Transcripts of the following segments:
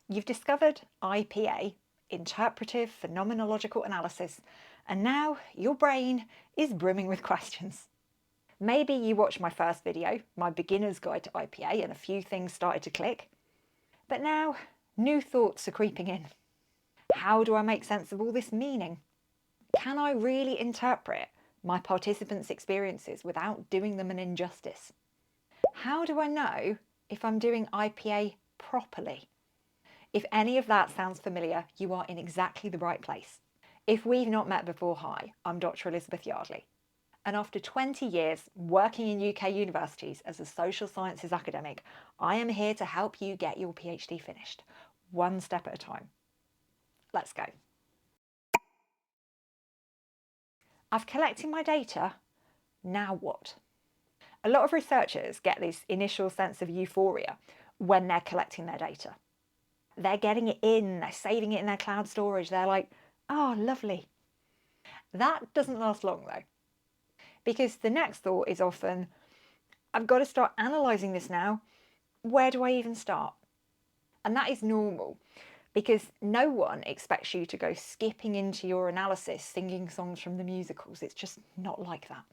You've discovered IPA, Interpretative Phenomenological Analysis, and now your brain is brimming with questions. Maybe you watched my first video, my beginner's guide to IPA, and a few things started to click. But now, new thoughts are creeping in. How do I make sense of all this meaning? Can I really interpret my participants' experiences without doing them an injustice? How do I know if I'm doing IPA properly? If any of that sounds familiar, you are in exactly the right place. If we've not met before, hi, I'm Dr. Elizabeth Yardley. And after 20 years working in UK universities as a social sciences academic, I am here to help you get your PhD finished, one step at a time. Let's go. I've collected my data, now what? A lot of researchers get this initial sense of euphoria when they're collecting their data. They're getting it in, they're saving it in their cloud storage, they're like, oh, lovely. That doesn't last long though, because the next thought is often, I've got to start analysing this now, where do I even start? And that is normal, because no one expects you to go skipping into your analysis singing songs from the musicals. It's just not like that.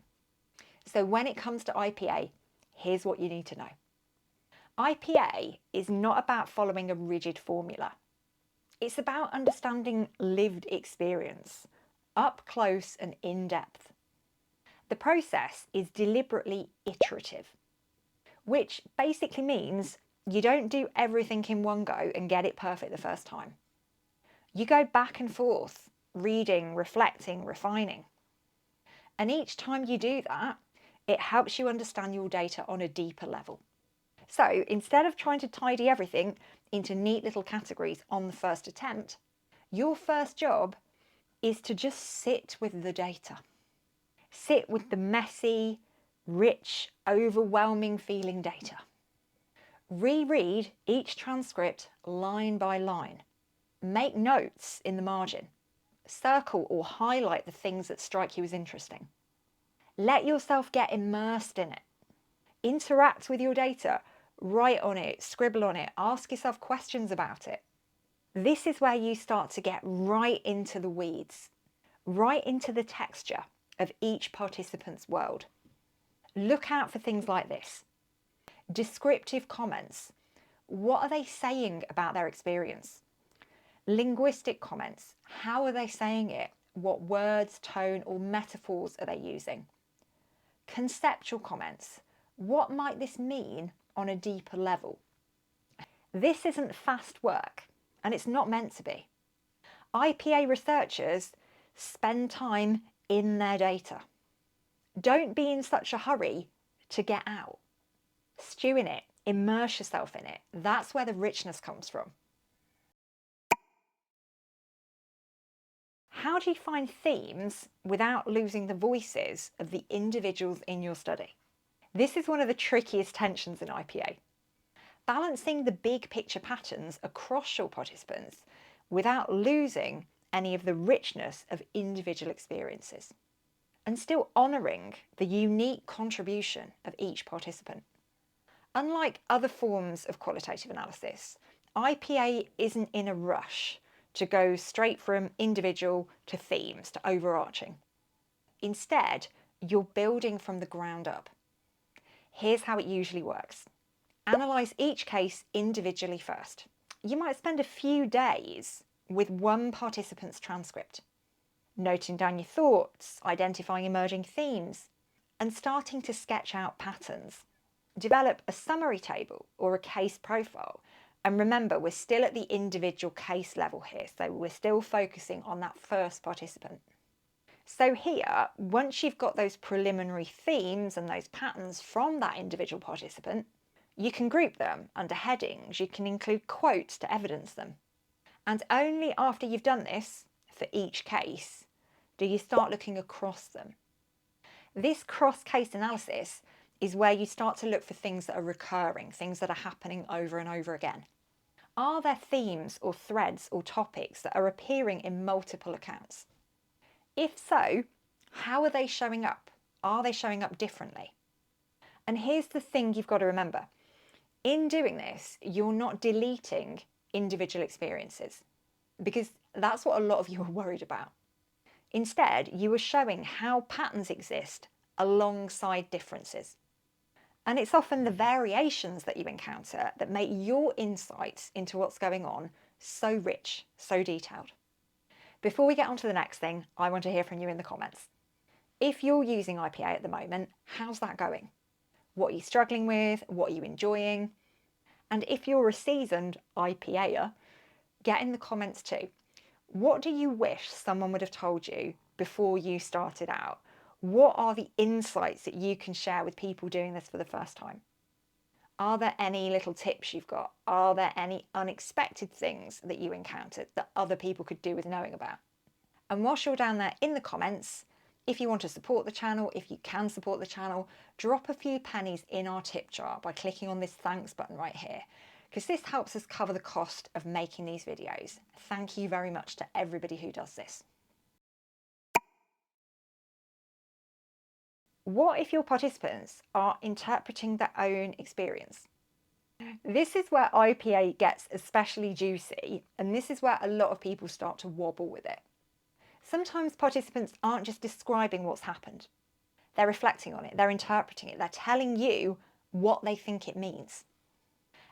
So when it comes to IPA, here's what you need to know. IPA is not about following a rigid formula. It's about understanding lived experience, up close and in depth. The process is deliberately iterative, which basically means you don't do everything in one go and get it perfect the first time. You go back and forth, reading, reflecting, refining. And each time you do that, it helps you understand your data on a deeper level. So instead of trying to tidy everything into neat little categories on the first attempt, your first job is to just sit with the data. Sit with the messy, rich, overwhelming feeling data. Reread each transcript line by line. Make notes in the margin. Circle or highlight the things that strike you as interesting. Let yourself get immersed in it. Interact with your data. Write on it, scribble on it, ask yourself questions about it. This is where you start to get right into the weeds, right into the texture of each participant's world. Look out for things like this. Descriptive comments. What are they saying about their experience? Linguistic comments. How are they saying it? What words, tone, or metaphors are they using? Conceptual comments. What might this mean on a deeper level? This isn't fast work, and it's not meant to be. IPA researchers spend time in their data. Don't be in such a hurry to get out. Stew in it, immerse yourself in it. That's where the richness comes from. How do you find themes without losing the voices of the individuals in your study? This is one of the trickiest tensions in IPA. Balancing the big picture patterns across your participants without losing any of the richness of individual experiences, and still honouring the unique contribution of each participant. Unlike other forms of qualitative analysis, IPA isn't in a rush to go straight from individual to themes to overarching. Instead, you're building from the ground up. Here's how it usually works. Analyse each case individually first. You might spend a few days with one participant's transcript, noting down your thoughts, identifying emerging themes, and starting to sketch out patterns. Develop a summary table or a case profile. And remember, we're still at the individual case level here, so we're still focusing on that first participant. So here, once you've got those preliminary themes and those patterns from that individual participant, you can group them under headings, you can include quotes to evidence them. And only after you've done this, for each case, do you start looking across them. This cross-case analysis is where you start to look for things that are recurring, things that are happening over and over again. Are there themes or threads or topics that are appearing in multiple accounts? If so, how are they showing up? Are they showing up differently? And here's the thing you've got to remember. In doing this, you're not deleting individual experiences, because that's what a lot of you are worried about. Instead, you are showing how patterns exist alongside differences. And it's often the variations that you encounter that make your insights into what's going on so rich, so detailed. Before we get on to the next thing, I want to hear from you in the comments. If you're using IPA at the moment, how's that going? What are you struggling with? What are you enjoying? And if you're a seasoned IPAer, get in the comments too. What do you wish someone would have told you before you started out? What are the insights that you can share with people doing this for the first time? Are there any little tips you've got? Are there any unexpected things that you encountered that other people could do with knowing about? And whilst you're down there in the comments, if you want to support the channel, if you can support the channel, drop a few pennies in our tip jar by clicking on this thanks button right here, because this helps us cover the cost of making these videos. Thank you very much to everybody who does this. What if your participants are interpreting their own experience? This is where IPA gets especially juicy, and this is where a lot of people start to wobble with it. Sometimes participants aren't just describing what's happened. They're reflecting on it, they're interpreting it, they're telling you what they think it means.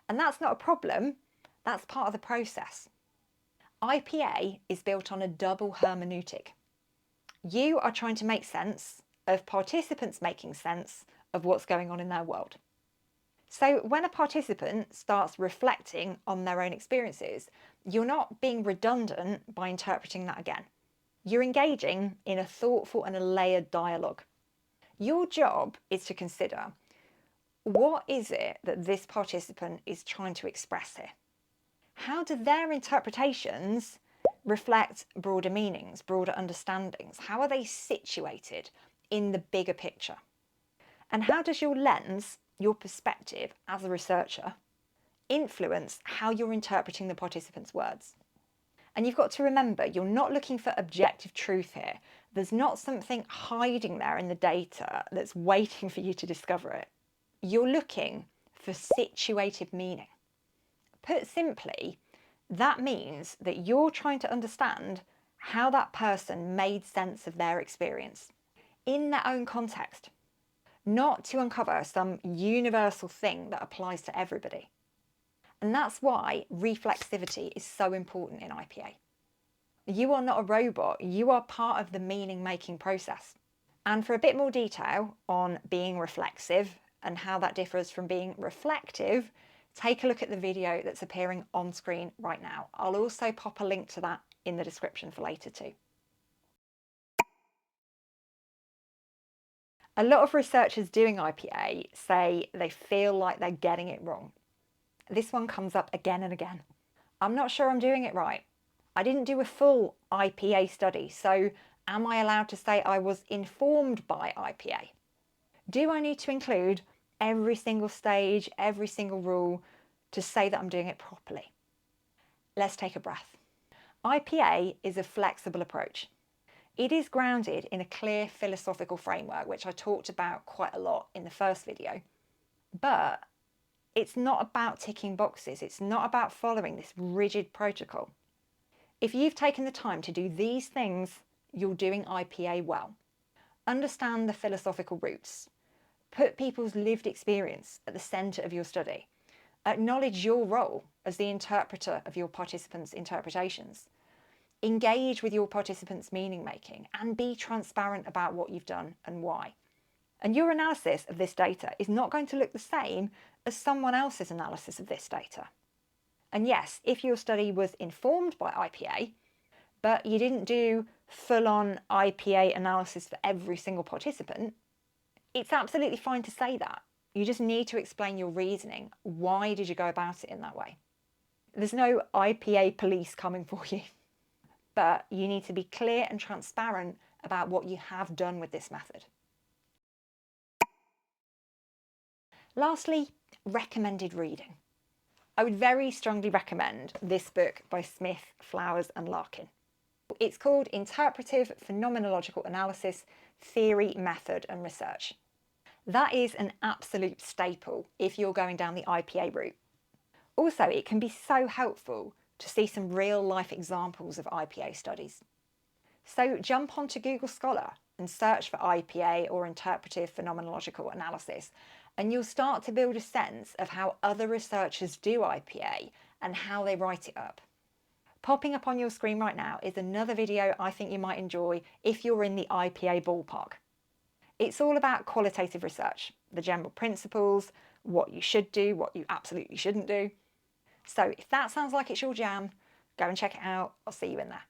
And that's not a problem, that's part of the process. IPA is built on a double hermeneutic. You are trying to make sense of participants making sense of what's going on in their world. So when a participant starts reflecting on their own experiences, you're not being redundant by interpreting that again. You're engaging in a thoughtful and a layered dialogue. Your job is to consider, what is it that this participant is trying to express here? How do their interpretations reflect broader meanings, broader understandings? How are they situated in the bigger picture? And how does your lens, your perspective as a researcher, influence how you're interpreting the participants' words? And you've got to remember, you're not looking for objective truth here. There's not something hiding there in the data that's waiting for you to discover it. You're looking for situative meaning. Put simply, that means that you're trying to understand how that person made sense of their experience in their own context, not to uncover some universal thing that applies to everybody. And that's why reflexivity is so important in IPA. You are not a robot, you are part of the meaning-making process. And for a bit more detail on being reflexive and how that differs from being reflective, take a look at the video that's appearing on screen right now. I'll also pop a link to that in the description for later too. A lot of researchers doing IPA say they feel like they're getting it wrong. This one comes up again and again. I'm not sure I'm doing it right. I didn't do a full IPA study, so am I allowed to say I was informed by IPA? Do I need to include every single stage, every single rule to say that I'm doing it properly? Let's take a breath. IPA is a flexible approach. It is grounded in a clear philosophical framework, which I talked about quite a lot in the first video, but it's not about ticking boxes. It's not about following this rigid protocol. If you've taken the time to do these things, you're doing IPA well. Understand the philosophical roots. Put people's lived experience at the centre of your study. Acknowledge your role as the interpreter of your participants' interpretations. Engage with your participants' meaning making and be transparent about what you've done and why. And your analysis of this data is not going to look the same as someone else's analysis of this data. And yes, if your study was informed by IPA, but you didn't do full-on IPA analysis for every single participant, it's absolutely fine to say that. You just need to explain your reasoning. Why did you go about it in that way? There's no IPA police coming for you, but you need to be clear and transparent about what you have done with this method. Lastly, recommended reading. I would very strongly recommend this book by Smith, Flowers and Larkin. It's called Interpretative Phenomenological Analysis, Theory, Method and Research. That is an absolute staple if you're going down the IPA route. Also, it can be so helpful to see some real life examples of IPA studies. So jump onto Google Scholar and search for IPA or Interpretative Phenomenological Analysis, and you'll start to build a sense of how other researchers do IPA and how they write it up. Popping up on your screen right now is another video I think you might enjoy if you're in the IPA ballpark. It's all about qualitative research, the general principles, what you should do, what you absolutely shouldn't do. So if that sounds like it's your jam, go and check it out. I'll see you in there.